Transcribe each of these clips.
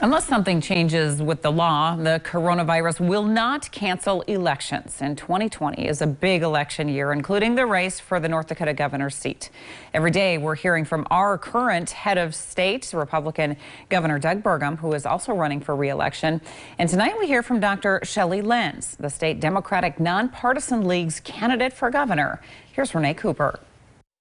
Unless something changes with the law, the coronavirus will not cancel elections. And 2020 is a big election year, including the race for the North Dakota governor's seat. Every day we're hearing from our current head of state, Republican Governor Doug Burgum, who is also running for re-election. And tonight we hear from Dr. Shelley Lenz, the state Democratic Nonpartisan League's candidate for governor. Here's Renee Cooper.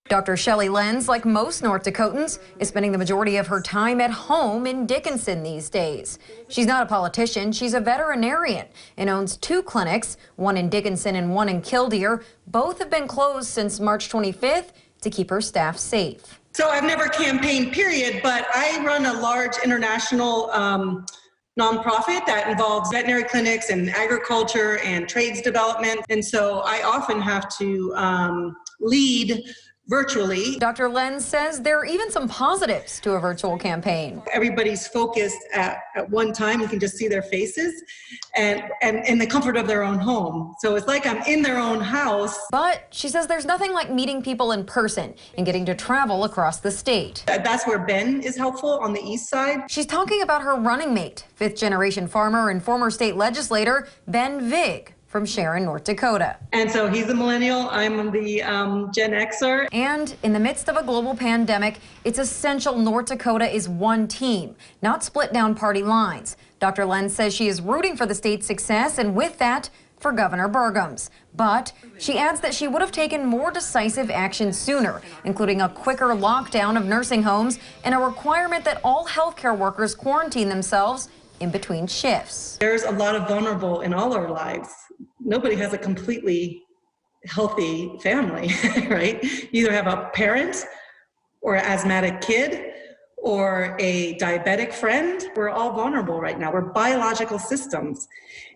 Dr. Shelley Lenz, like most North Dakotans, is spending the majority of her time at home in Dickinson these days. She's not a politician, she's a veterinarian and owns 2 clinics, one in Dickinson and one in Killdeer. Both have been closed since March 25th to keep her staff safe. So I've never campaigned, period, but I run a large international nonprofit that involves veterinary clinics and agriculture and trades development. And so I often have to lead virtually. Dr. Lenz says there are even some positives to a virtual campaign. Everybody's focused at one time. You can just see their faces and in the comfort of their own home. So it's like I'm in their own house. But she says there's nothing like meeting people in person and getting to travel across the state. That's where Ben is helpful on the east side. She's talking about her running mate, 5th-generation farmer and former state legislator Ben Vig from Sharon, North Dakota. And so he's a millennial, I'm the Gen Xer. And in the midst of a global pandemic, it's essential North Dakota is one team, not split down party lines. Dr. Lenz says she is rooting for the state's success and with that, for Governor Burgum's. But she adds that she would have taken more decisive action sooner, including a quicker lockdown of nursing homes and a requirement that all healthcare workers quarantine themselves in between shifts. There's a lot of vulnerable in all our lives. Nobody has a completely healthy family, right? You either have a parent or an asthmatic kid or a diabetic friend. We're all vulnerable right now. We're biological systems.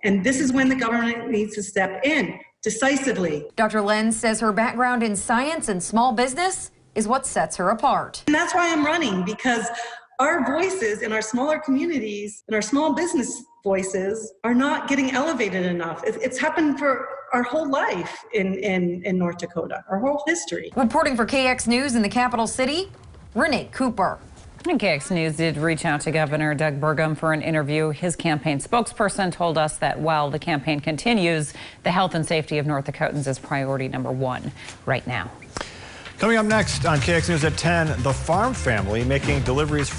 And this is when the government needs to step in decisively. Dr. Lenz says her background in science and small business is what sets her apart. And that's why I'm running, because our voices in our smaller communities and our small business voices are not getting elevated enough. It's happened for our whole life in North Dakota, our whole history. Reporting for KX News in the capital city, Renee Cooper. And KX News did reach out to Governor Doug Burgum for an interview. His campaign spokesperson told us that while the campaign continues, the health and safety of North Dakotans is priority #1 right now. Coming up next on KX News at 10, the farm family making deliveries